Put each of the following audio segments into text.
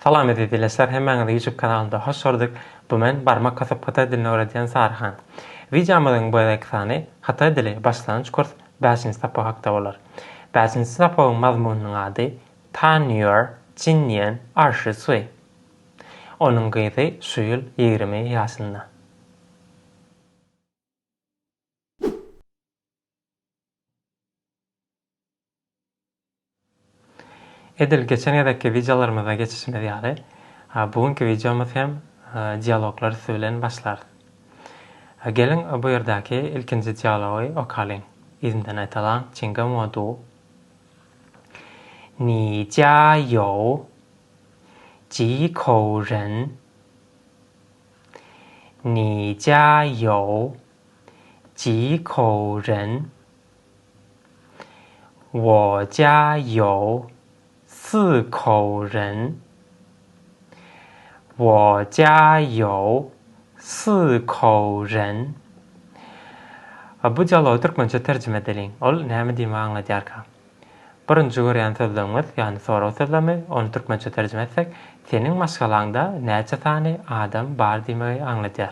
Salam ildeşder, hemen YouTube kanalında hoş gördük. Bu men barmak kasıp Hytaý dilini öwredýän Saryhan. Videomyzyň bu sany Hytaý dili başlangyç kurs 5-nji sapak hakda bolar. 5-nji sapagyň mazmunynyň ady Ta nüýer jinniýen 20 岁. Onuň gyzy şu ýyl 20 ýaşynda. Edil geçen ýerdäki videolarymyza geçişimiz ýaly. Bugünkü videomuz hem dialoglar bilen başlar. Gelin bu ýerdäki ilkinji dialogy okalyň. Izimden aýtalan çinge modu. 你家有几口人？你家有几口人？我家有4口人。我家有4口人。Bu dialogu türkmençe tercüme edelim. Ol näme diýme aňladýarka. Birinji görýän sözlerimiz, ýani soraw sözlemi, onu türkmençe tercüme etsek, seniň maşgalaňda näçe sany adam bar diýmegi aňladýar.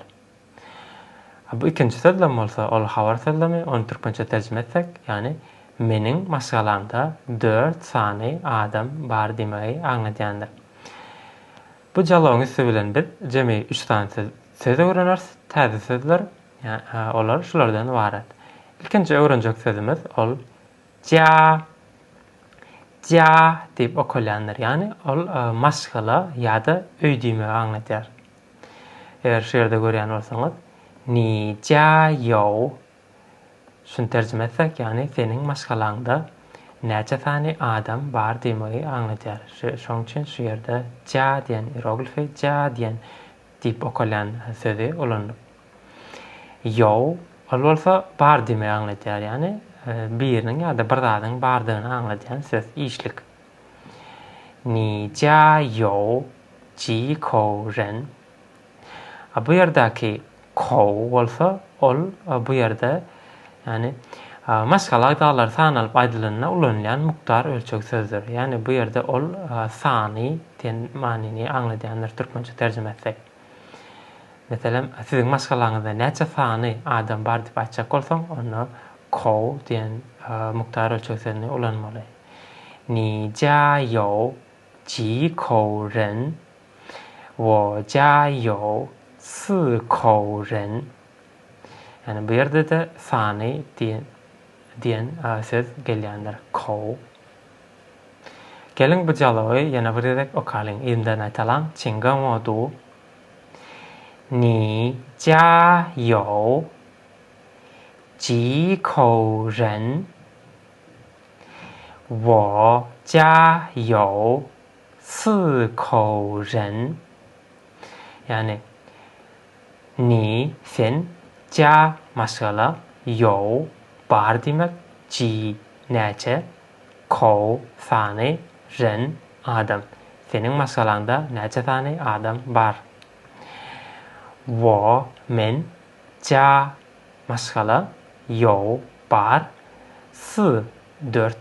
Bu ikinji sözlem bolsa, ol habar sözlemi, onu türkmençe tercüme etsek, ýani meniň maşgalaňda 4 sany adam bar diýmegi aňladýandyr. Bu dialogyň üstü bilen biz jemi 3 sany söz öwreneriz. Täze sözler, olar şulardan ibaret. İlkinji öwrenjek sözümüz ol ja diýip okulýandyr. Ýani ol maşgala ýa-da öýdüýmegi aňlatýar. Eger şu ýerde görýän bolsaňyz, ni ja yo şunu tercüme etsek, ýani seniň maşgalaňda näçe sany adam bar diýmegi aňlatýar. Şoň üçin şu ýerde ja diýen hieroglifi, ja diýen diýip okulýan sözi ulanyp. Yo ol bolsa bar diýmegi aňlatýar. Ýani biriniň ýa-da bir zadyň bardygyny aňladýan söz, işlik. 你家有几口人？ Bu ýerdäki kou bolsa, ol bu ýerde ýani maşgala daglar sanalyp aýdylanyna ulanylan mukdar ölçek sözdür. Ýani bu ýerde ol sany diýen manyny aňladýandyr türkmençe terjime etsek. Meselem, siziň maşgalaňyzda näçe sany adam bar diýip aýtjak bolsaň, onu kou diýen mukdar ölçek sözüne ulanmaly. 你家有几口人？我家有4口人。Yani bu yerde de sany diýen söz gelýändir. Kou. Gelin bu dialogy ýene bir ýerde okalyň. Izimden aýtalan çinge modu. 你家有几口人？我家有4口人。Yani ni sen ja maşgala yo bar diýmek, ji näçe, kou sany, ren adam. Seniň maşgalaňda näçe sany adam bar? Wo men ja maşgala yo bar 4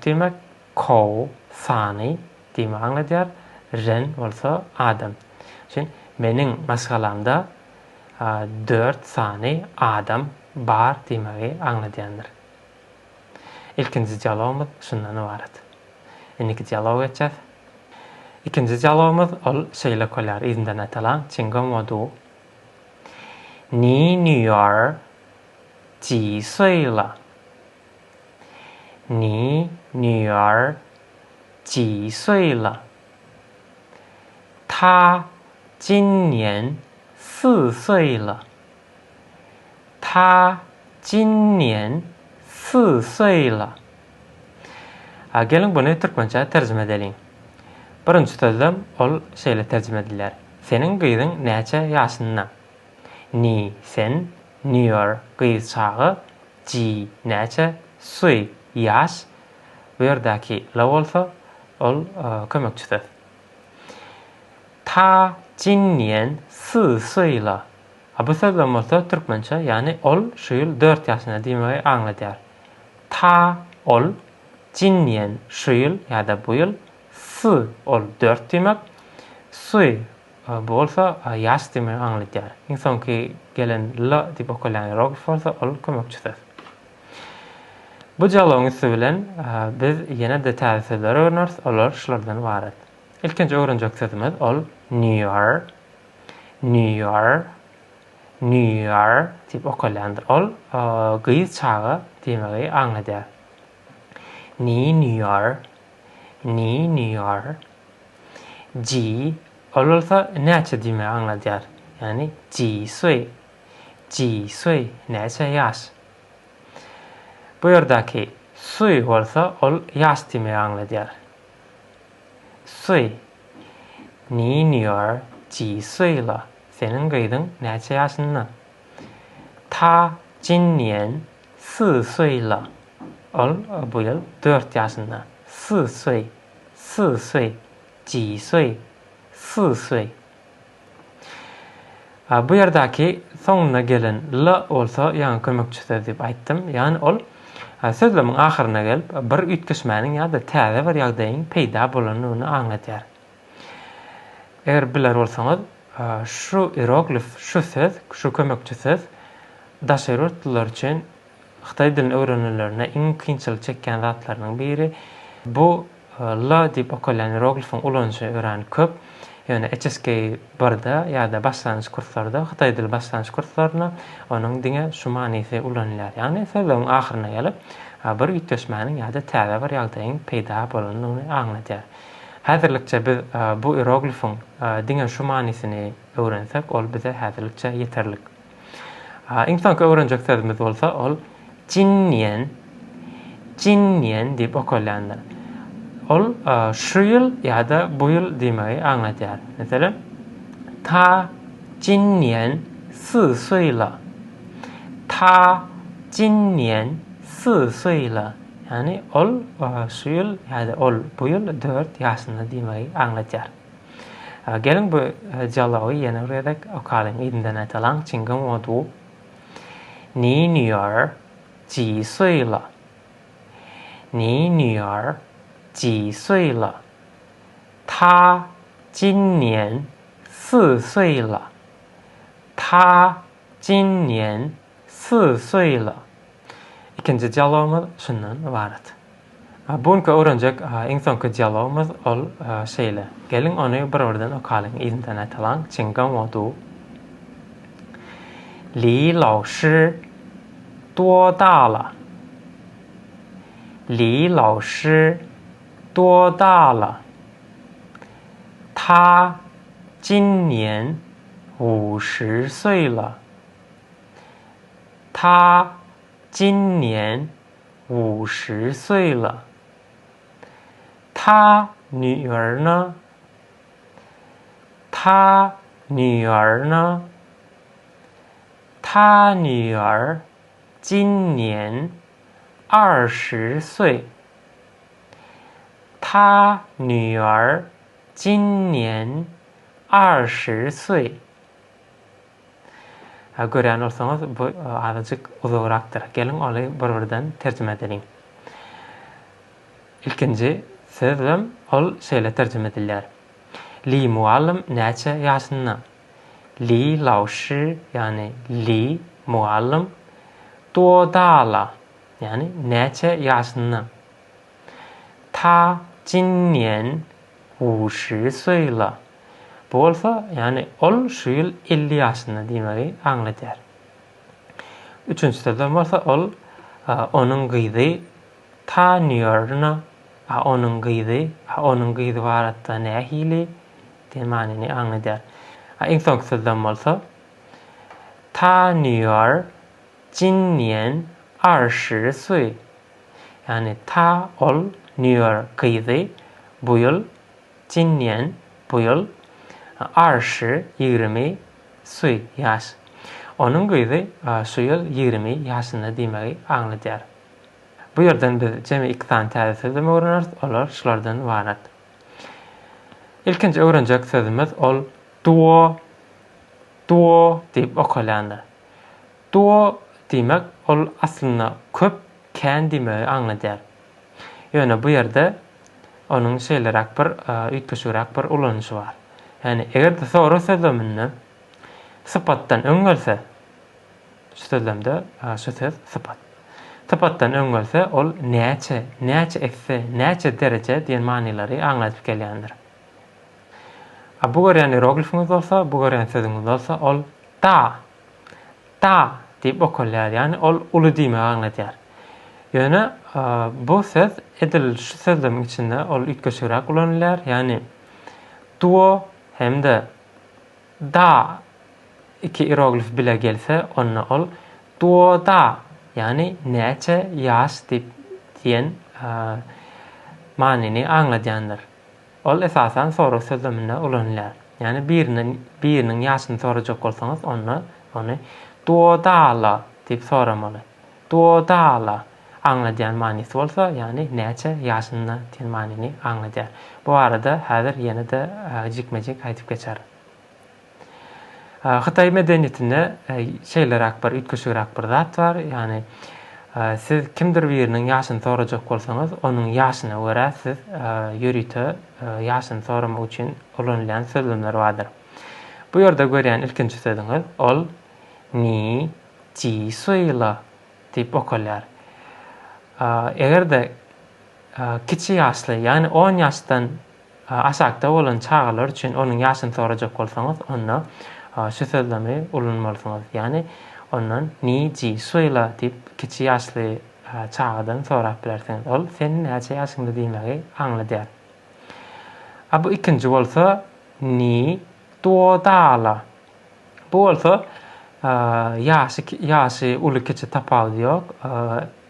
diýmek, kou sany diýmek aňladýar, ren bolsa adam. Şen meniň maşgalamda 4 sany adam bar diýmegi aňladýandyr. İlkinji dialogumuz şundan ibaret. Indiki dialog etjek. İkinji dialogumuz ol şeýle kolýar. Izimden aýtalan çinge modu. 你女儿几岁了？你女儿几岁了？她今年4岁了。她今年4岁了。Gelin bunu türkmençe tercüme edelim. Birinji sözlem ol şeýle tercüme edilýär. Seniň gyzyň näçe ýaşynda? Ni sen nüýer gyz çagy, ji näçe suy ýaş. Bu ýerdäki la bolsa ol kömekçi söz. Ta 今年4岁了. Bu sözlem bolsa türkmençe, ýani ol şu ýyl 4 ýaşynda diýmegi aňlatýar. Ta ol 今年şu ýyl ýa-da bu ýyl 4 ol 4 demek. Suy bu bolsa ýaş diýmegy aňlatýar. Iň soňky gelen l diýip okulýan hieroglif bolsa ol kömekçi söz. Bu jalabyň üstü bilen biz ýene de täzeler öwreneriz, olar şulardan ibaret. İlkinji öwrenjek sözümiz ol New Year, New Year, New Year diýip okulýandyr. Ol gyýyz çagy diýmegi aňlatýar. New Year, New Year. Ji ol bolsa näçe diýmegi aňlatýar. Yani ji suy, näçe ýaş. Bu yerdäki suy bolsa ol ýaş diýmegi aňlatýar. Suy, New Year, ji suy了, senin gyýdyň näçe ýaşynda? Ta jin nian 4岁了. Ol bu ýyl 4 ýaşynda. 4岁, 4岁, ji suy, 4岁. Bu yerdäki soňuna gelen l bolsa ýa-ni kömekçi söz diýip aýtdym. Ýani ol sözlemiň ahyryna gelip bir ütkeşmäniň ýa-da täze bir ýagdaýyň peýda bolanyny aňlatýar. Eger biler bolsaňyz, şu hieroglif, şu söz, şu kömekçi söz daşary tiller üçin Hytaý dilini öwrenenlerine iň kynçylyk çekýän zatlarynyň biri. Bu l diýip okulýan hieroglifiň ulanyşy öwren köp. Yani HSK barda ýa-da başlangyç kurslarda, Hytaý dili başlangyç kurslaryna onuň diňe şu manysy ulanýar. Yani sözlemiň ahyryna gelip bir ütkeşmäniň ýa-da täze bir ýagdaýyň peýda bolanyny aňlatýar. Häzirlikçe biz bu hieroglifiň diňe şu manisyny öwrensek, ol bize häzirlikçe ýeterlik. Iň soňky öwrenjek sözümiz bolsa, ol jin nian diýip okulýandyr. Ol şu ýyl ýa-da bu ýyl diýmegi aňlatýar. Meselem, ta jin nian 4岁了. Ta jin nian 4岁了. Yani ol şu ýyl ýa-da ol bu ýyl 4 ýaşynda diýmegi aňlatýar. Gelin bu jalaby ýene öwredek okalyň ýerinden aýtalan çingem modu. Ni女儿几岁了? Ni 女儿几岁了? 她今年4岁了. 她今年4岁了. İkinci jalabymyz şundan ibaret. Buňky öwrenjek iň soňky jalabymyz ol şeýle. Gelin ony bir-birden okalyň ýerinden aýtalan çingem modu. 李老师多大了? 李老师多大了? 他今年50岁了. 他今年50岁了. 他女儿呢? 他女儿呢? 他女儿今年20岁. 他女儿今年20岁. Görýän bolsaňyz bu azajyk uzagrakdyr. Gelin oly bir-birden terjime edelim. İlkinji sözüm ol şeýle terjime edilýär. Li muallim näçe ýaşynda? Li lao shi, yani li muallim, 多大了, yani näçe ýaşynda? Ta 今年50岁了. Bu bolsa, yani ol şu ýyl 50 ýaşynda diýmegi aňlatýar. Üçinji sözüm bolsa, ol onuň gyýdy, ta nýörna, onuň gyýdy baratda nähili diýen manyny aňlatýar. Iň soňky sözüm bolsa, ta nýör 今年20岁. Yani ta ol nýör gyýdy, bu ýyl 今年 bu ýyl 20 岁 ýaş. Onuň gyýdy şu ýyl 20 ýaşynda diýmegi aňlatýar. Bu ýerden biz jemi 2 tane täze sözüm öwreneriz, olar şulardan ibaret. İlkinji öwrenjek sözümiz ol duo diýip okulýandyr. Duo diýmek ol aslynda köp kän diýmegi aňlatýar. Ýöne bu ýerde onuň şeýlerak bir ütkeşirak bir ulanýşy bar. Yani eger soru sözlemini sıfattan öňgelse, şu sözlemde şu söz sıfat. Sıfattan öňgelse ol näçe etse, näçe derece diýen manylary aňlatyp gelýändir. Bu görýän hieroglifimiz bolsa, bu görýän sözüňiz bolsa ol ta diýip okulýar, ýani ol uly diýme aňlatýar. Ýöne bu söz edil şu sözlemiň içinde ol ütgeşirak ulanylýar, ýani duo hemde da iki hieroglif bile gelse onna ol duo da, ýani näçe ýaş diýen manyny aňladýandyr. Ol esasen soru sözlemine ulanylýar. Ýani biriniň ýaşyny sorajak bolsaňyz ony duo dala diýip soramaly. Duo dala aňladýan manysy bolsa, ýani näçe ýaşynda diýen manyny aňladýar. Bu arada häzir ýene-de jikmejik aýtyp geçer. Hytaý medeniýetinde şeýlerak bir ütgeşirak bir zat bar. Ýani siz kimdir biriniň ýaşyny sorajak bolsaňyz, onuň ýaşyna görä siz ýörüte ýaşyny soramak üçin ulanylýan sözlemler bardyr. Bu ýerde görýän ilkinji sözüňiz ol ni ji岁了 diýip okulýar. Egerde kiçi ýaşly, ýani 10 ýaşdan aşakda bolan çağalar üçin onuň ýaşyny sorajak bolsaňyz, onda şu sözlemi ulanmalysyňyz. Ýani ondan ni ji 岁了 diýip kiçi ýaşly çağdan sorap bilersiňiz. Ol sen näçe ýaşyňda diýmegi aňladýar. Bu ikinji bolsa ni duo dala. Bu bolsa ýaşy uly kiçi tapagy ýok.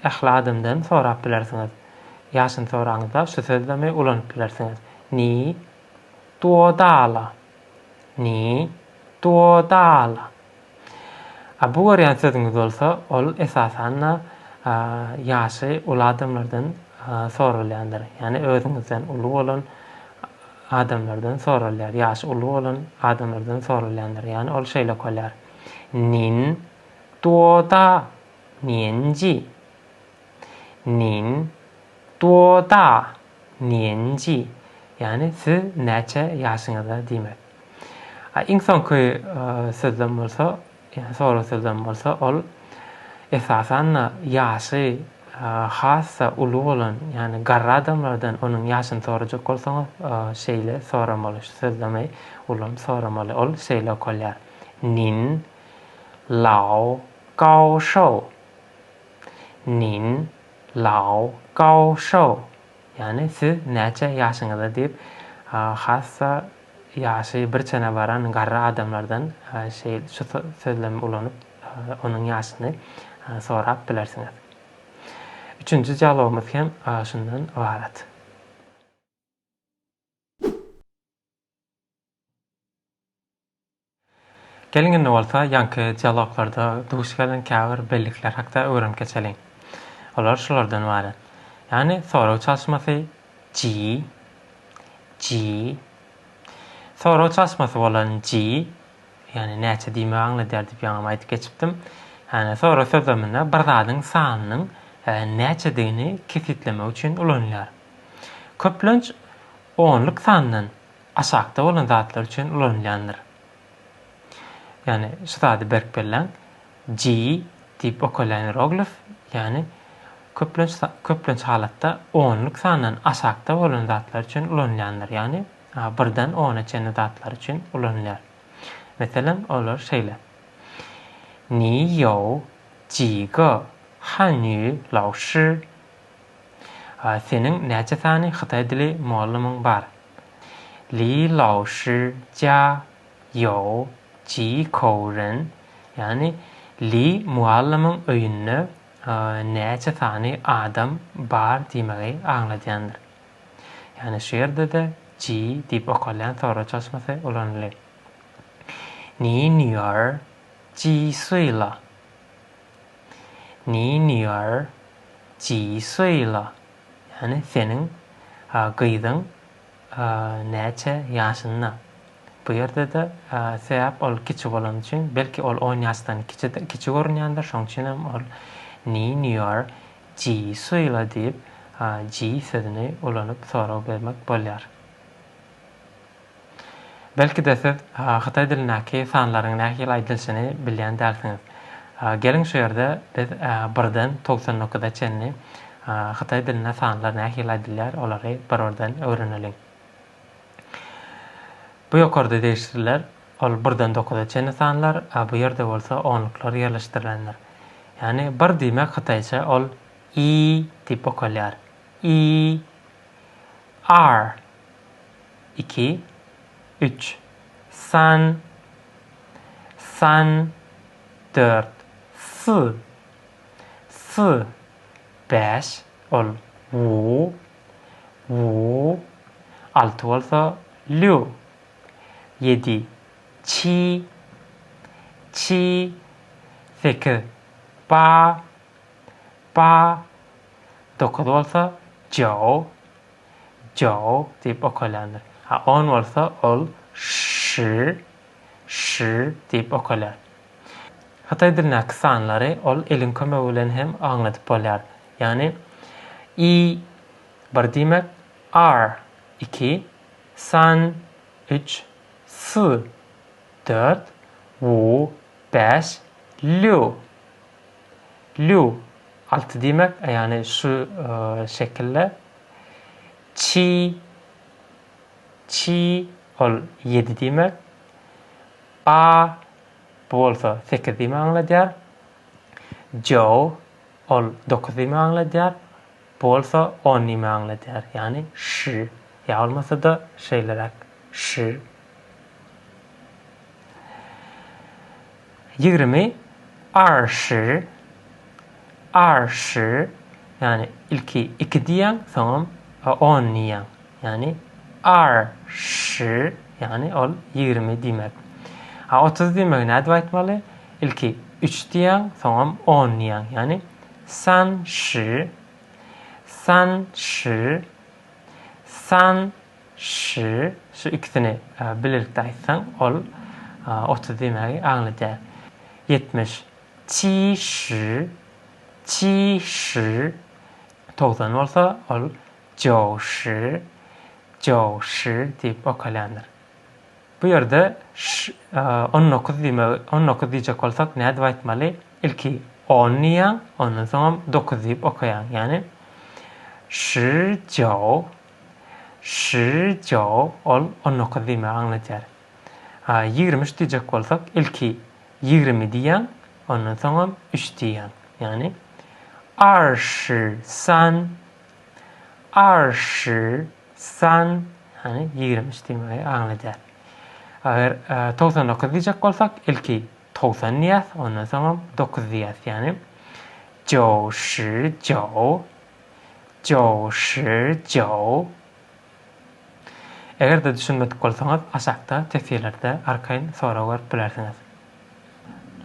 Ähli adamdan sorap bilersiňiz. Ýaşyny soraňyzda şu sözlemi ulanyp bilersiňiz. Ni duo dala. Ni duo dala. Bu görýän sözüňiz bolsa, ol esasen ýaşy uly adamlardan sorulýandyr. Ýani özüňizden uly bolan adamlardan sorulýar. Ýaşy uly bolan adamlardan sorulýandyr. Ýani ol şeýle bolýar. Nin duo da nianji. Nin duo da nianji. Ýani siz näçe ýaşyňyzda diýmek. Iň soňky sözlem bolsa, soru sözlem bolsa, ol esasen ýaşy hassa uly bolan, ýani garry adamlardan onuň ýaşyny sorajak bolsaňyz, şeýle soramaly, şu sözlemi ulan soramaly. Ol şeýle okulýar. Nin lao gao shou. Nin lao gao shou. Ýani siz näçe ýaşyňyzda diýip hassa ýaşy bir çene baran garry adamlardan şu sözlemi ulanyp onuň ýaşyny sorap bilersiňiz. Üçüncü dialogumuz hem şundan ibaret. Gelin bolsa ýanky dialoglarda duş gelen käbir bellikler hakda öwrenip geçelim. Olar şulardan ibaret. Ýani soraw çalışmasy ji. Soraw çalışmasy bolan ji, ýani näçe diýme aňladýar diýip ýaňam aýtyp geçipdim. Ýani soraw sözleminde bir zadyň sanynyň näçedigini kesitlemek üçin ulanylýar. Köplenç onluk sandan aşakda bolan zatlar üçin ulanylýandyr. Ýani şu zady berk berilen ji diýip okulýan hieroglif, ýani köplenç halatda onluk sandan aşakda bolan zatlar üçin ulanylýandyr. Ýani birden 10'a çenli zatlar üçin ulanylýar. Meselem olar şeýle. Ni you ji ge hanyu lao shi. Senin näçe sany Hytaý dili muallimyň bar? Li lao shi jia you ji kou ren. Ýani li muallimyň öýünde näçe sany adam bar diýmegi aňladýandyr. Ýani şu ýerde de ji diýip okulýan soraw çalışmasy ulanylýar. Ni女儿几岁了? Ni 女儿几岁了? Yani senin gyzyň näçe ýaşynda? Bu ýerde de sebäp ol kiçi bolan üçin, belki ol 10 ýaşdan kiçi görünýändir, şoň üçin hem ol ni 女儿几岁了diýip ji sözüni ulanyp soraw bermek bolýar. Belki de siz Hytaý dilindäki sanlaryň nähili aýdylşyny bilýän dälsiňiz. Gelin şu ýerde biz 1-den 99-gaça Hytaý diline sanlar nähili aýdylýar, olary bir-birden öwrenelim. Bu ýokarda değişdirler. Ol 1-den 9-gaça sanlar, bu ýerde bolsa onluklar ýerleşdirilenler. Yani 1 diýmek Hytaýça ol i diýip okalýar. I, r, 2, 3, san, 4, s, 5, ol w, 6 bolsa lü, 7, çi, 8, ba, 9 bolsa jow diýip okalýandyr. 10 bolsa ol ş diýip okalýar. Hytaý dilindäki sanlary ol elin kömegi bilen hem aňlatyp bolýar. Yani i 1 diýmek, r 2, san 3, s 4, w 5, lü 6 diýmek, yani şu şekilde çi ol 7 diýmek, ba bu bolsa 8 diýmek aňladýar, jow ol 9 diýmek aňladýar, bu bolsa 10 diýmek aňladýar, yani ş ýa bolmasa da şeýlerek ş. 20, 20, yani ilki 2 diýen, soňam 10 diýen. Yani 20, yani ol 20 diýmek. 30 diýmek näde aýtmaly? İlki 3 diýen, soňam 10 diýen. Yani 30, şu ikisini birlikde aýtsaň ol 30 diýmegi aňladýar. 70, 70, 90 bolsa ol 90 diýip okalýandyr. Bu ýerde 19 diýjek bolsak näde aýtmaly? Ilki 10 diýen, ondan soň 9 diýip okaýan. Yani 19 ol 19 diýmek aňladýar. 23 diýjek bolsak ilki 20 diýen, ondan soň 3 diýen. Yani 23, yani 23 diýmegi aňladýar. Ager 99 diýjek bolsak ilki 90 diýär, ondan soň 9 diýär. Yani 99. Eger de düşünmedik bolsaňyz aşakda tesirlerde arkaýyn soraw berip bilersiňiz.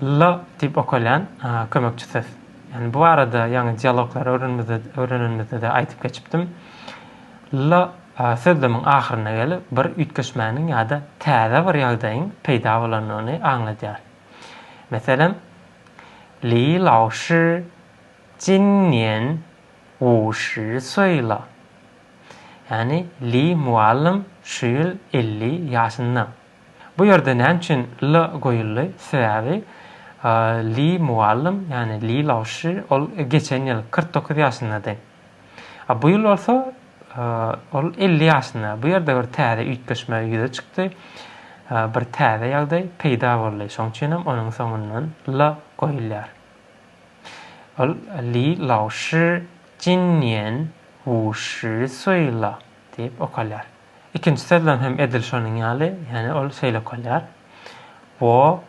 L diýip okalýan kömekçi ses. Yani bu arada ýa-ni dialoglar öwrenilmede de aýtyp geçipdim. L sözlemiň ahyryna gelip bir ütkeşmäniň ýa-da täze bir ýagdaýyň peýda bolanyny aňladýar. Meselem, Li laoşy jinnian 50 岁了. Yani Li muallim şu ýyl 50 ýaşynda. Bu ýerde näme üçin L goýuldy? Sebäbi Li muallim, yani Li laoşy ol geçen ýyl 49 ýaşyndadyr. Bu ýyl bolsa ol 50 ýaşynda. Bu ýerde bir täze ütkeşme ýüze çykdy. Bir täze ýagdaý peýda boldy. Şoň üçin hem onuň soňundan L goýulýar. Ol Li laoşy jinnian 50 岁了 diýip okalýar. İkinji sözlem hem edil şonuň ýaly, yani ol şeýle okalýar. 我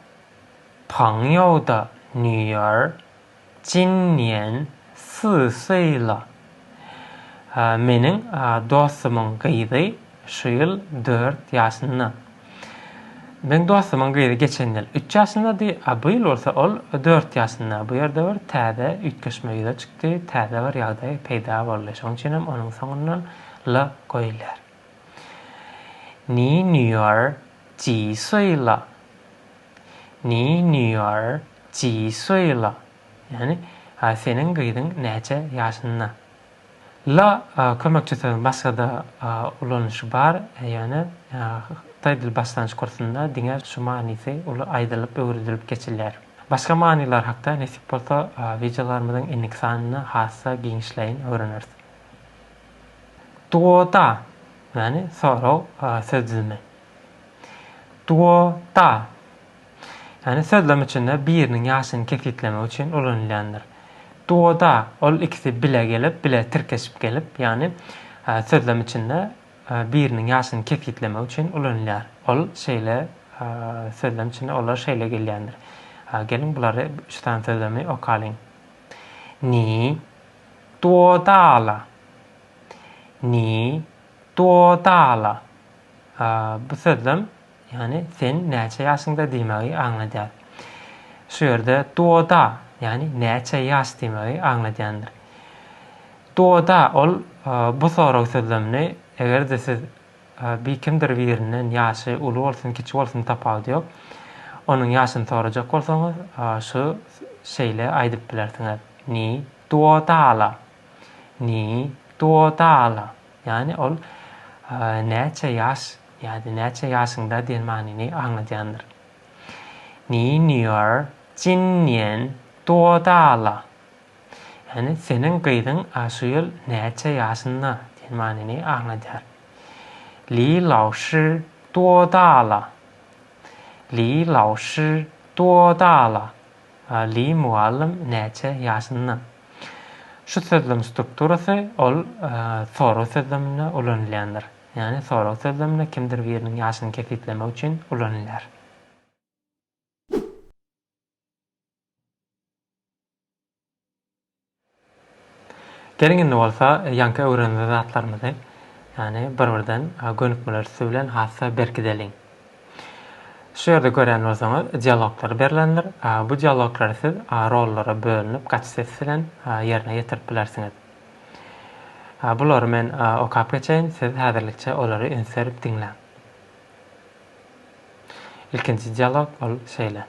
朋友的女儿今年4岁了. Meniň dostumyň gyzy şu ýyl 4 ýaşynda. Men dostumyň gyzy geçen ýyl 3 ýaşyndady, bu ýyl bolsa ol 4 ýaşynda. Bu ýerde bir täze ütkeşme ýüze çykdy, täze bir ýagdaý peýda boldy. Şoň üçin hem onuň soňundan L goýulýar. 你女儿几岁了? 你女儿几岁了? Yani senin gyzyň näçe ýaşynda? La kömekçi sözüň başga da ulanyşy bar, ýani Hytaý dil başlangyç kursunda diňe şu manysy uly aýdylyp öwredilip geçilýär. Başga manylar hakda nesip bolsa videolarymyzyň enlik sanyny hassa giňişleýin öwreneriz. 多大 yani sorag sözdüzmi. 多大 yani sözlem içinde biriniň ýaşyny kesitlemek üçin ulanylýandyr. 多大 ol ikisi bile gelip bile tirkeşip gelip yani sözlem içinde biriniň ýaşyny kesitlemek üçin ulanylýar. Ol şeýle sözlem içinde olar şeýle gelýändir. Gelin bulary üç tane sözlemi okalyň. 你多大了 你多大了 bu sözlem yani sen näçe ýaşyňda diýmegi aňladýar. Şu ýerde 多大 yani näçe ýaş diýmegi aňladýandyr. 多大 ol bu sorag sözlemini eger-de siz kimdir biriniň ýaşy uly bolsun, kiçik bolsun tapawdy ýok. Onuň ýaşyny sorajak bolsaňyz şu şeýle aýdyp bilersiňiz. 你多大了 你多大了 yani ol näçe ýaş ýa-da näçe ýaşyňda diýen manyny aňladýandyr. 你女儿今年多大了 yani senin gyzyň şu ýyl näçe ýaşynda diýen manyny aňladýar. 李老师多大了 李老师多大了 Li muallim näçe ýaşynda. Şu sözlem strukturasy ol soraw sözlemine ulanylýandyr. Yani soraw sözlemine kimdir biriniň ýaşyny kesitlemek üçin ulanylýar. Gelin bolsa ýanky öwrenme zatlarymyzy yani bir-birden gönükmeler bilen hassa berkideliň. Şu ýerde gören bolsaňyz dialoglar berilendir. Bu dialoglar siz rollara bölünip kaç ses bilen ýerine ýetirip bilersiňiz. Bulary men okap geçeýin, siz häzirlikçe olary ünsärip diňläň. Ilkinji dialog ol şeýle.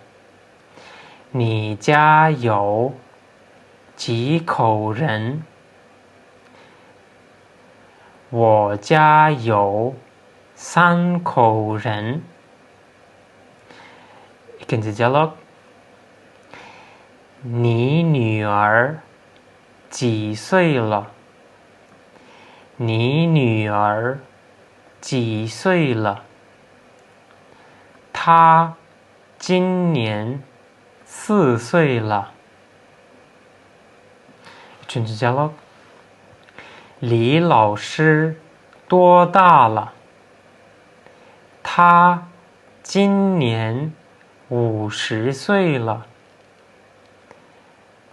你家有几口人 我家有3口人 İkinci diyalog. 你女儿几岁了 你女儿几岁了 她今年4岁了 Üçüncü diyalog. 李老师多大了 他今年50岁了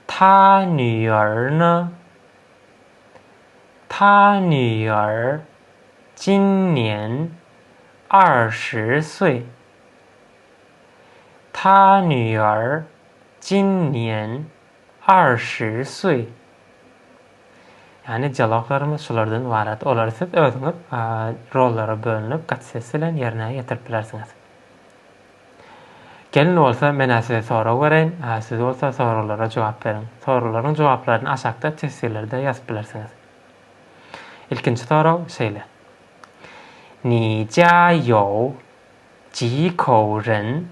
他女儿呢 他女儿今年20岁 他女儿今年20岁 Yani dialoglarymyz şulardan ibaret. Olary siz özüňiz rollara bölünip gaç ses bilen ýerine ýetirip bilersiňiz. Gelin bolsa men size soraw bereyim, siz bolsa sorawlara jogap beriň. Sorawlaryň jogaplaryny aşakda tesirlerde ýazyp bilersiňiz. Ilkinji soraw şeýle. 你家有几口人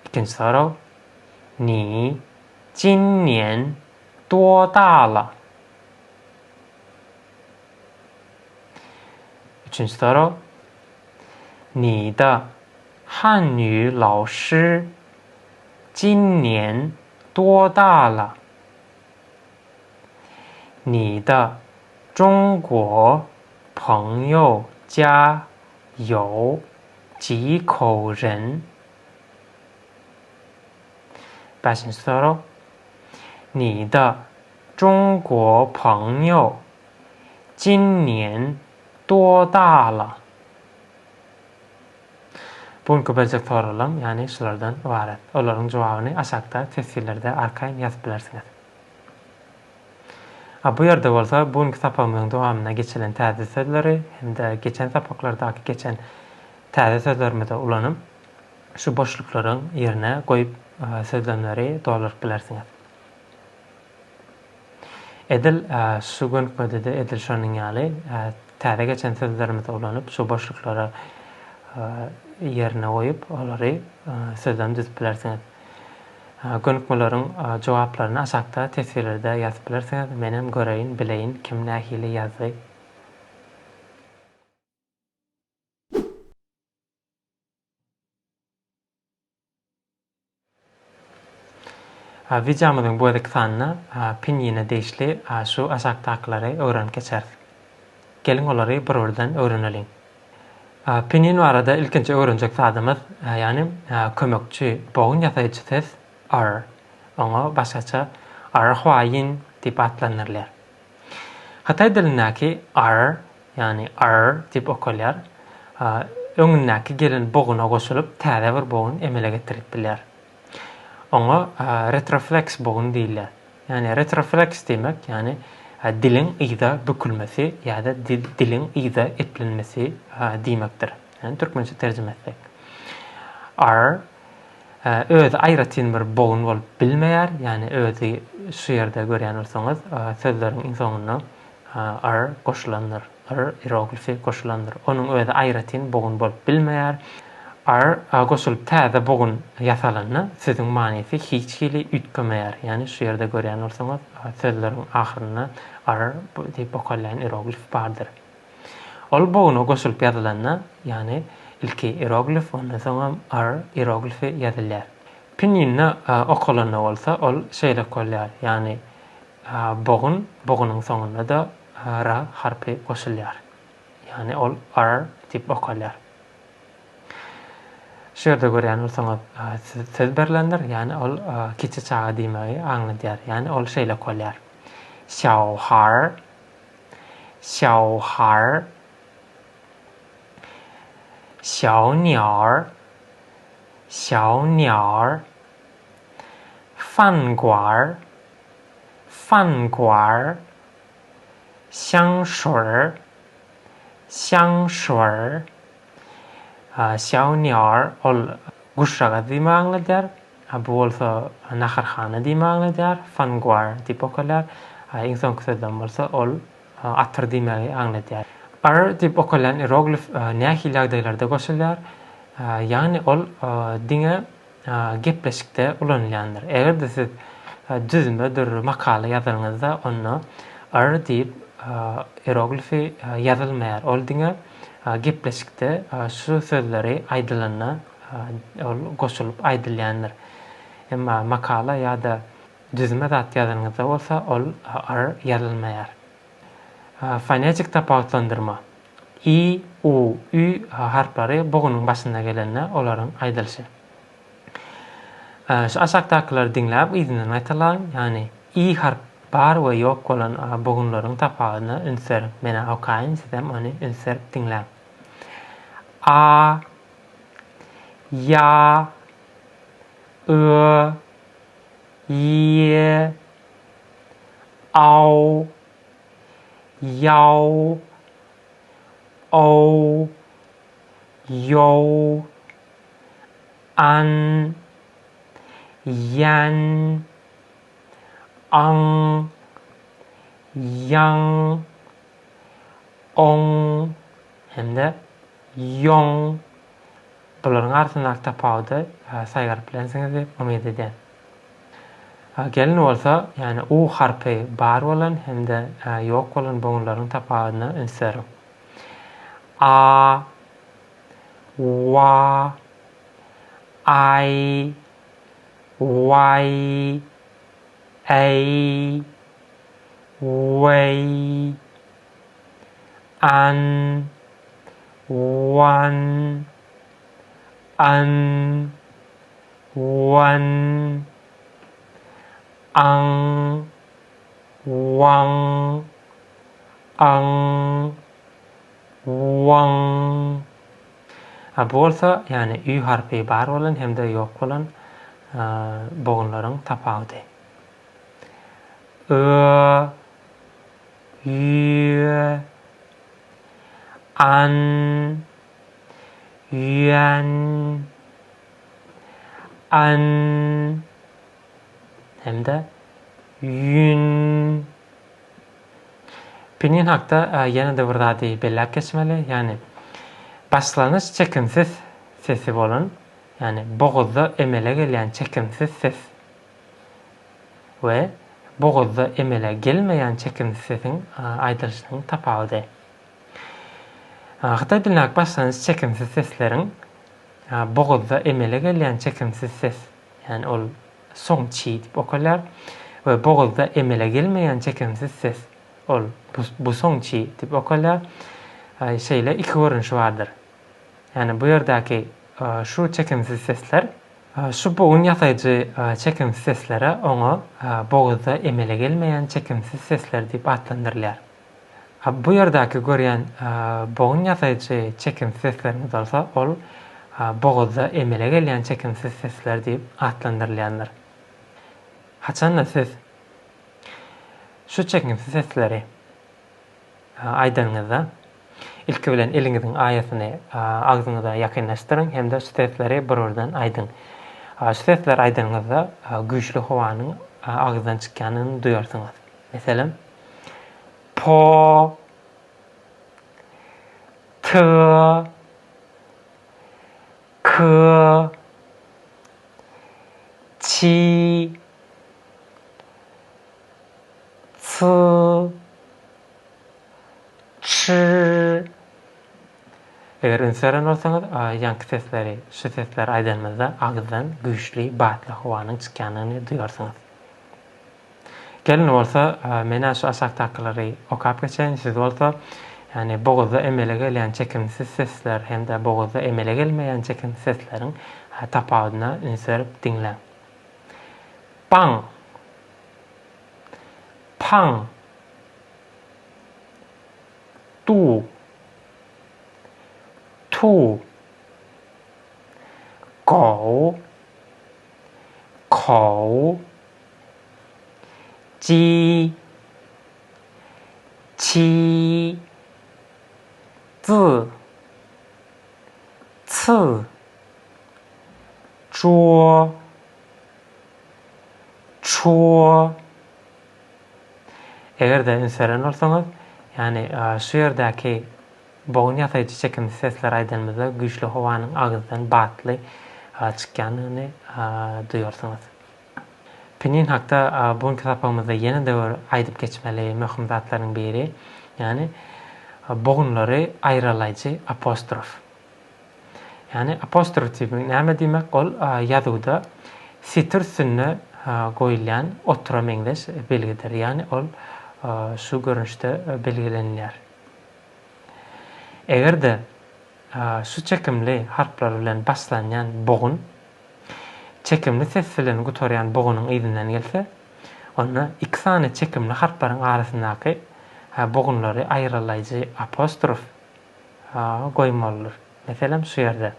İkinci soraw. 你今年多大了 Üçüncü soru. 你的汉语老师今年多大了 你的中国朋友家有几口人 Beşinci soru. 你的中国朋友今年多大了 Buňky bejek soralam yani şulardan ibaret. Olaryň jogabyny aşakda tesirlerde arkaýyn ýazyp bilersiňiz. Bu ýerde bolsa buňky sapamyň dowamyna geçilen täze sözleri hem-de geçen sapaklardaky geçen täze sözlerime de ulanyp şu boşluklaryň ýerine goýup sözlemleri doldurup bilersiňiz. Edil şu gönükmede de edil şonuň ýaly täze geçen sözlerimizi ulanyp şu boşluklara yerine koyup olary sözden düzüp bilersiňiz. Gönükmelerin jogaplaryny aşakda tesirlerde ýazyp bilersiňiz. Menem göreýin, bileýin kim nähili ýazdy. Videomyzyň bu edeki sanyna pinýine deýişli şu aşakdakylary öwrenip geçeriz. Gelin olary bir-birden öwreneliň. Pinýin barada ilkinji öwrenjek sadymyz, ýani kömekçi, bogun ýasaýjy ses r. Oňa başgaça Hytaýyn diýip atlanyrlar. Hytaý dilindäki r, ýani r diýip okulýar. Öňündäki gelen boguna goşulyp täze bir bogun emele getirip bilýär. Oňa retrofleks bogun diýilýär. Ýani retrofleks demek, ýani dilin ýa-da bükülmesi ýa-da dilin ýa-da etlenmesi diýmekdir. Ýani türkmençe terjime etsek. R özi aýratyn bir bogun bolup bilmeýär, ýani özi şu ýerde görýän bolsaňyz, sözleriň soňuna r goşulandyr, r hieroglifi goşulandyr. Onuň özi aýratyn bogun bolup bilmeýär. R goşulyp täze bogun ýasalanna siziň manysy hiç hili ütkemeýär. Ýani şu ýerde görýän bolsaňyz, sözleriň ahyryna r diýip okulýan hieroglif bardyr. Ol boguna goşulyp ýazylanna, ýani ilki hieroglif, ondan soňra r hieroglifi ýazylýar. Pinýinne okulanna bolsa, ol şeýle okulýar. Ýani bogunyň soňuna da r harpy goşulýar. Ýani ol r diýip okulýar. Şu ýerde görýän bolsaňyz, söz berilendir, ýani ol kiçi çağa diýmegi aňladýar. Ýani ol şeýle okulýar. 小孩 小孩 小鸟 小鸟 饭馆 饭馆 香水 香水 小鸟ol guşraga diýmegi aňladýar. Bu bolsa naharhana diýmegi aňladýar. Fanguar diýip okulýar. İnsan sözden bolsa ol atır diýmegi aňladýar. R diýip okulýan hieroglif nähili ýagdaýlarda goşulýar. Ýani ol diňe gepleşikde ulanylýandyr. Egerde siz düzme bir makala ýazyňyzda onu R diýip hieroglifi ýazylmaýar. Ol diňe gepleşikde şu sözleri aýdylanna ol goşulyp aýdylýandyr. Emma makala ýa-da düzme zat ýazyňyzda bolsa ol r ýazylmaýar. Fonetik tapawutlandyrma. I, u, ü harplary bogunyň başynda gelenne olaryň aýdylşy. Şu aşakdakylary diňläp izinden aýtalan, ýani i harp bar we ýok bolan bogunlaryň tapawutyny ünseriň. Mene okaýyn, sizem ony ünserip diňläp. A, ya, ye, ao, yao, o, yo, an, yan, ang, yang, ong, hem-de yong. Buların arasındaky tapawuty saýgaryp bilensiňiz diýip umyt edýän. Gelin bolsa, ýani u harpy bar bolan hem-de ýok bolan bogunlaryň tapawutyny ünserim. A, wa, ay, way, ay, way, an, wan, an, wan, ang, wang, ang, wang. Bu bolsa, ýani ü harpy bar bolan hem-de ýok bolan bogunlaryň tapawuty. Ü, an, yan, an, hem-de yün. Pinin hakda yana da bir zady belläp geçmeli. Yani başlangyç çekimsiz sesi bolan. Yani boğazda emele gelýän çekimsiz ses we boğazda emele gelmeýän çekimsiz sesin aýdylşynyň tapagydy. Hytaý dilinde başlangyç çekimsiz sesleriň boğazda emele gelýän çekimsiz ses, yani ol soňçy diýip okalýar we boğazda emele gelmeýän çekimsiz ses, ol bu soňçy diýip okalýar. Şeýle iki görünüşi bardyr. Yani bu ýerdäki şu çekimsiz sesler, şu boğun ýasaýjy çekimsiz seslere oňa boğazda emele gelmeýän çekimsiz sesler diýip adlandyrylýar. Bu ýerdäki görýän boğun ýasaýjy çekimsiz seslerimiz bolsa, ol boğazda emele gelýän çekimsiz sesler diýip adlandyrylýandyr. Haçan da siz şu çekimsiz sesleri aýdanyňyzda ilki bilen eliňiziň aýasyny agzyňyza ýakynlaşdyryň hemde şu sesleri bir-birinden aýdyň. Şu sesler aýdanyňyzda güýçli howanyň agzydan çykýanyny duýarsyňyz. Meselem, po, t, k, çi, ç, ç. Eger ünseren bolsaňyz, ýanky sesleri, şu sesler aýdanmazda agzydan güýçli, batly howanyň çykýanyny duýarsyňyz. Gelin bolsa, mena şu aşagdakylary okap geçen, siz bolsa, yani boğazda emele gelýän çekimsiz sesler hemde boğazda emele gelmeýän çekimsiz sesleriň tapagyna ünserip diňle. Bang, pang, du, tu,狗, 口, 鸡, 七, 字, 次, 桌, 戳. Eger de ünseren bolsaňyz, yani şu ýerdäki boğun ýasaýjy çekimsiz sesler aýdanmazda güýçli howanyň agzydan batly çykýanyny duýarsyňyz. Pinin hakda bu kitapymyzda ýene de bir aýdyp geçmeli möhüm zatlaryň biri, yani boğunlary aýralayjy apostrof. Yani apostrof tipi näme diýmek? Ol ýazywda sitir üstüne goýulýan otura meňzeş belgidir. Yani ol şu görünüşde belgilenýär. Egerde şu çekimli harflar bilen başlanýan boğun çekimli ses bilen gutarýan boğunyň ýerinden gelse, onda iki sany çekimli harflaryň arasyndaky boğunlary aýralayjy apostrof goýmalydyr. Meselem şu ýerde.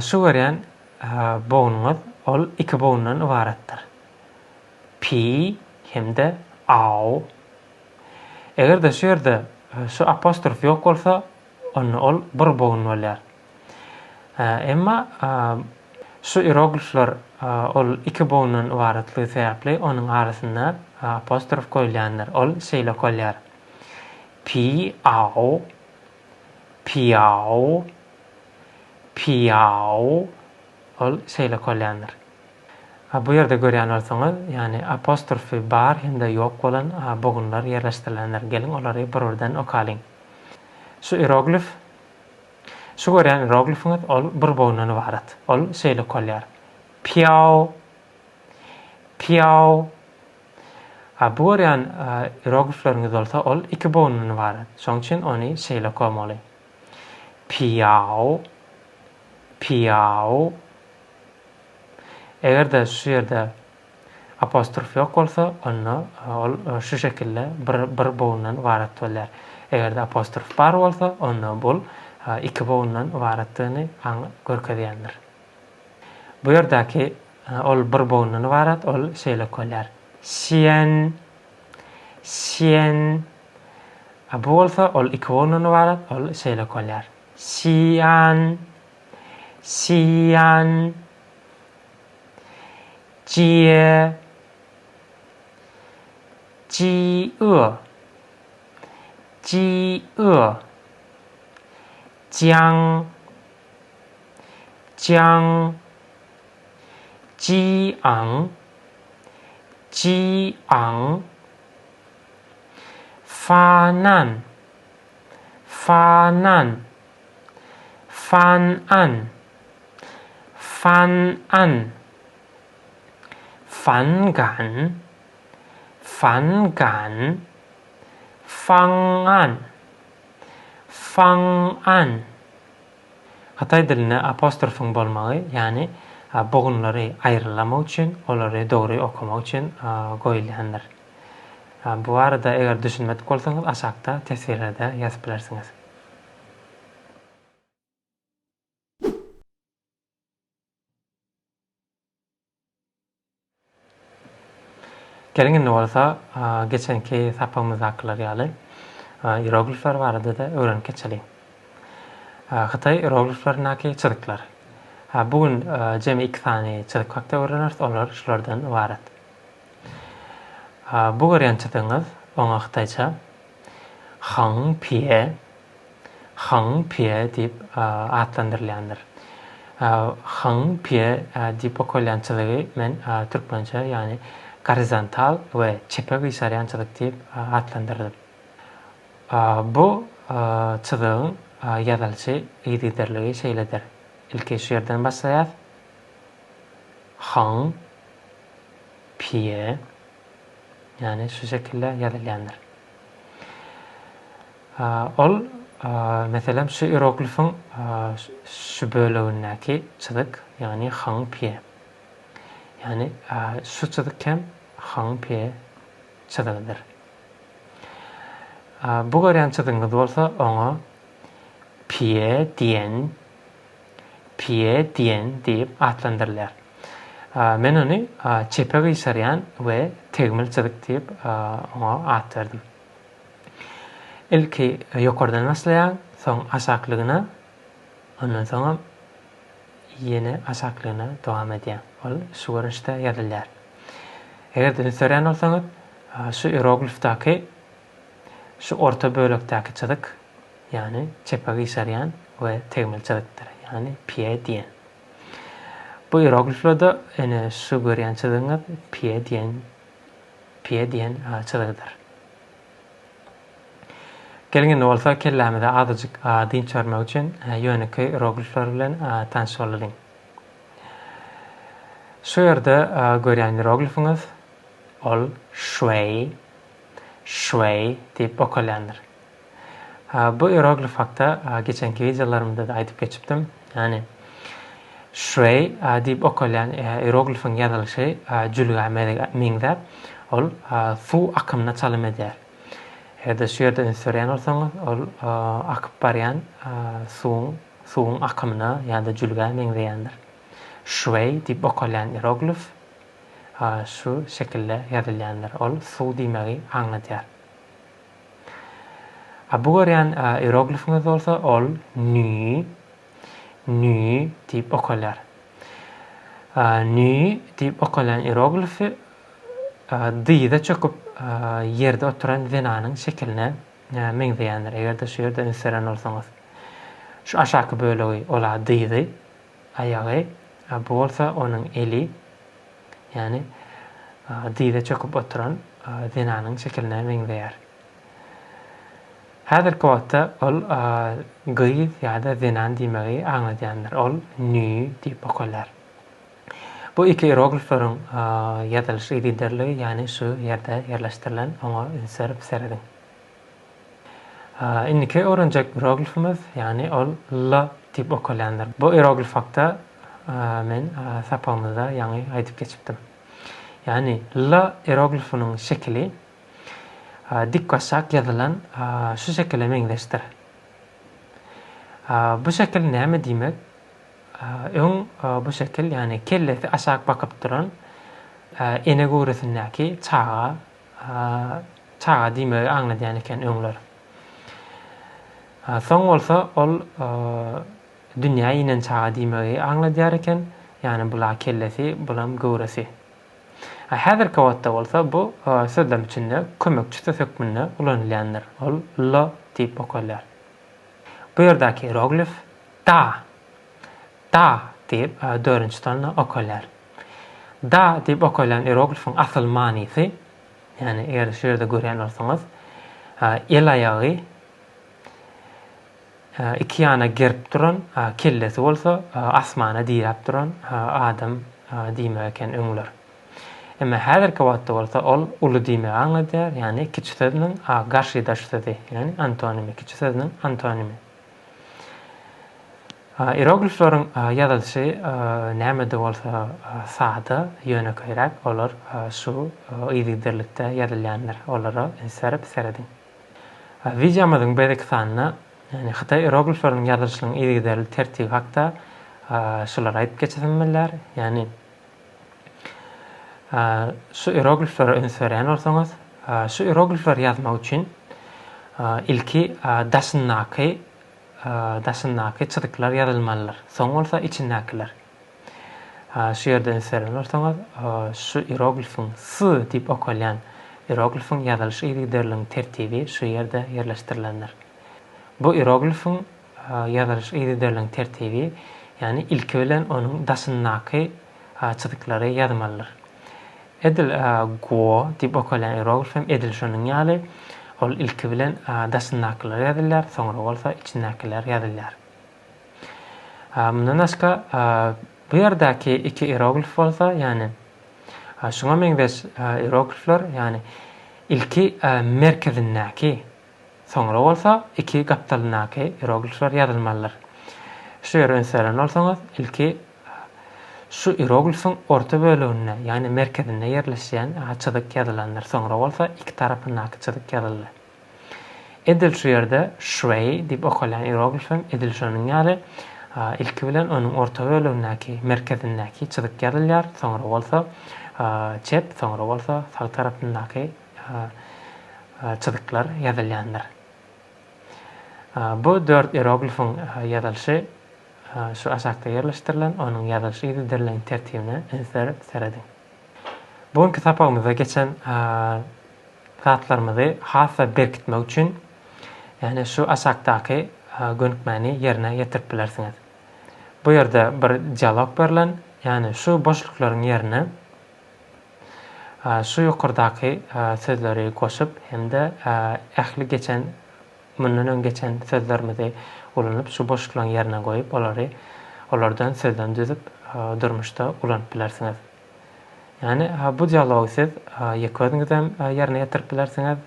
Şu görýän boğunumuz ol iki boğundan ibaretdir. Pi hemde au. Eger de şu ýerde şu apostrof ýok bolsa, onu ol bir boğun bolýar. Emma şu hieroglifler ol iki boğundan ibaretli sebäpli onuň arasynda apostrof goýulýandyr. Ol şeýle bolýar. Pi au, piao, piao. Ol şeýle bolýandyr. Bu ýerde görýän bolsaňyz, yani apostrofy bar hemde ýok bolan boğunlar ýerleşdirilenler. Gelin olary bir-birinden okalyň. Şu hieroglif, şu görýän hieroglifiňiz ol bir boğundan ibaret. Ol şeýle bolýar. Piao, piao. Bu görýän hieroglifleriňiz bolsa ol iki boğundan ibaret. Şoň üçin ony şeýle koymaly. Piao, piao. Eger de şu ýerde apostrof ýok bolsa, onu şu şekilde bir boğundan ibaret bolýar. Eger de apostrof bar bolsa, onu bul iki boğundan ibaretdigini görkezýändir. Bu ýerdäki ol bir boğundan ibaret, ol şeýle bolýar. Xian, xian. Bu bolsa ol iki boğundan ibaret, ol şeýle bolýar. Xian, xian. Jie, 饥饿饥饿将将激昂激昂发难发难翻案翻案反感反感方案方案Hytaý dilini apostrofun bolmagy, ýani bogunlary aýrylamak üçin, olary dogry okumak üçin goýulýandyr. Bu arada eger düşünmedik bolsaňyz, aşakda tesirlerde ýazyp bilersiňiz. Gelin bolsa, geçenki sapamyz hakkylary ýaly hieroglifler barada da öwrenip geçelim. Hytaý hieroglifler näki çydyklar. Bugün jemi 2 tane çydyk hakda öwreneriz, olar şulardan ibaret. Bu görýän çydygyňyz oňa Hytaýça hang pie diýip atlandyrylýandyr. Hang pie diýip okulýan çydygy men türkmençe, ýani horizontal we çepe gysaryan çydyk diýip atlandyrdyk. Bu çydygyň ýazalşy ildeşderligi şeýledir. İlki şu yerden başlaýar. Hang pie, ýani şu şekilde ýazylýandyr. Ol meselem şu hieroglifyň şu bölegindäki çydyk, ýani hang pie. Ýani şu çydyk hem hang pie çydygydyr. Bu görýän çydygyňyz bolsa oňa pie diýen diýip atlandyrylýar. Men onu çepe gysaryan we tegmil çydyk diýip oňa at berdim. Ilki ýokardan başlaýan, soň aşaklygyna, ondan soň ýene aşaklygyna dowam edýär. Ol şu görünüşde ýazylýar. Eger düşünýän bolsaňyz, şu hieroglifdaky şu orta bölekdäki çydyk, ýani çepe gysaryan we tegmil çydykdyr. Yani pie diýen. Bu hierogliflerde ene şu görýän çydygyňyz pie diýen çydygydyr. Gelin bolsa kellämede azyjyk dinç bermek üçin ýöneki hieroglifler bilen tanış bolyň. Şu ýerde görýän hieroglifiňiz ol şwey diýip okulýandyr. Bu hieroglif hakda geçenki videolarymda da aýdyp geçipdim. Yani şwey diýip okulýan hieroglifiň ýazylşy jülgä minnetdar, ol suw akymyna çalym edýär. Eger şu ýerde inserýän bolsaňyz, ol akyp barýan suwuň akymyna ýa-da jülgä minnetdärdir. Şwey diýip okulýan hieroglif şu şekilde ýazylýandyr. Ol suw diýmegi aňlatýar. Bu görýän hieroglifiňiz bolsa ol ny diýip okulýar. Ny diýip okulýan hieroglifi dyýda çöküp ýerde oturan venanyň şekiline minnetdärdir. Eger şu ýerde inserýän bolsaňyz, şu aşaky bölegi ola dyýdy, aýagy, bu bolsa onuň eli, ýani dyýda çöküp oturan venanyň şekiline minnetdär. Häzirki wagtda ol gyýyz ýa-da venan diýmegi aňladýandyr. Ol ny diýip okulýar. Bu iki hieroglifleriň ýazylşy ildeşderligi, ýani şu ýerde ýerleşdirilen oňa inserip serediň. Indiki öwrenjek hieroglifimiz, ýani ol l diýip okulýandyr. Bu hieroglif hakda men sapamyzda ýaňy aýdyp geçipdim. Ýani l hieroglifiniň şekli dik başak ýazylan şu şekilde minnetdär. Bu şekil näme diýmek? Bu şekil, ýani kellesi aşak bakyp duran ene göwresindäki çaga diýmegi aňladýan eken öňler. Soň bolsa ol dünýä inen çaga diýmegi aňladýar eken, ýani bula kellesi, bulam göwresi. Häzirki wagtda bolsa bu sözler içinde kömekçi söz hökmünde ulanylanlar. Ol la diýip okalýar. Bu ýerdäki hieroglif da. Da diýip dörünçi tonuna okalýar. Da diýip okalýan hieroglifin asl manysy, yani eger şu ýerde görýän bolsaňyz, el aýagy iki ýana gerip duran kellesi bolsa asmana diýip duran adam diýmek eken öňler. Emma häzirki wagtda bolsa ol uly diýmek aňladýar, yani kiçi sözüň garşydaş sözi, yani antonimi, kiçi sözüň antonimi. Hierogliflaryň ýazylyşy näme-de bolsa sada ýöne köýräk, olar şu eziderlikde ýazylýanlar, olara serip seredin. Videomyzyň beýleki sanyna, yani Hytaý hierogliflaryň ýazylışynyň eziderli tertibi hakda şular aýdyp geçesimler, yani şu hierogliflary öňsörän bolsaňyz, şu hierogliflary ýazmak üçin ilki daşyndaky çydyklar ýazylmalylar. Soň bolsa içindekiler. Şu ýerde öňsörän bolsaňyz, şu hieroglifin s diýip okalýan hieroglifin ýazylyşy eziderliň tertibi şu ýerde ýerleşdirilenler. Bu hieroglifin ýazylyşy eziderliň tertibi, yani ilki bilen onuň daşyndaky çydyklary ýazmalylar. Edil go diýip okalýan hieroglifim edil şonuň ýaly ol ilki bilen daşyndakylar ýazylýar, soňra bolsa içindekiler ýazylýar. Mundan başga bu ýerdäki iki hieroglif bolsa, yani şoňa meňzeş hieroglifler, yani ilki merkezindäki, soňra bolsa iki gapdalyndaky hieroglifler ýazylmalylar. Şu ýere öňsörän bolsaňyz, ilki şu hieroglifin orta bölüğüne, yani merkezinde yerleşen çydyk ýazylanlar, soňra bolsa iki tarapyndaky çydyk ýazylýar. Edil şu ýerde şwey diýip okalýan hieroglifim edil şonuň ýaly ilki bilen onuň orta bölüğündäki merkezindäki çydyk ýazylýar, soňra bolsa çep, soňra bolsa sag tarapyndaky çydyklar ýazylýanlar. Bu dört hieroglifin ýazylyşy şu aşakda yerleştirilen, onun ýazylyşy eziderliň tertibine serip seredin. Bugünkü sapagymyzda geçen zatlarymyzy hasa berkitmek üçin, yani şu aşakdaky gönükmäni yerine ýetirip bilersiňiz. Bu ýerde bir dialog berilen, yani şu boşluklaryň yerine şu ýokardaky sözleri goşup hemde ähli geçen, mundan öň geçen sözlerimizi ulanyp şu boşluklaryň yerine goýup olardan sözden düzüp durmuşda ulanyp bilersiňiz. Yani bu dialogy siz ýeközüňizem yerine ýetirip bilersiňiz,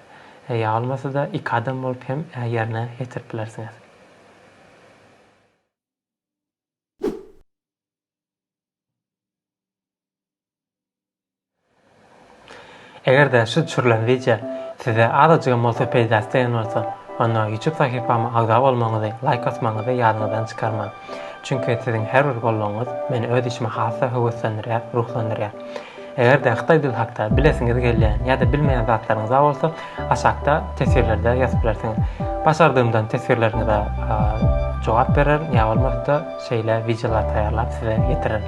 ýa bolmasa da iki adam bolup hem yerine ýetirip bilersiňiz. Eger-de şu türlen video size azajyk bolsa peýdaşdaýan bolsa, onda YouTube sahypama agza bolmaňyzy, like atmaňyzy ýadyňyzdan çykarmaň. Çünki siziň her bir gollaňyz meni öz işime hasa höwetlendirýär, ruhlandyrýar. Eger-de Hytaý dil hakda bilesiňiz gelýän ýa-da bilmeýän zatlaryňyz bolsa, aşakda tesirlerde ýazyp bilersiňiz. Başardığımdan tesirleriňize jogap berer, ýa bolmasa da şeýle videolar taýýarlap size ýetirer.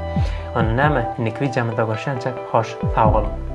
Onu näme? Nik videomyzda görüşençe hoş, sag bolun.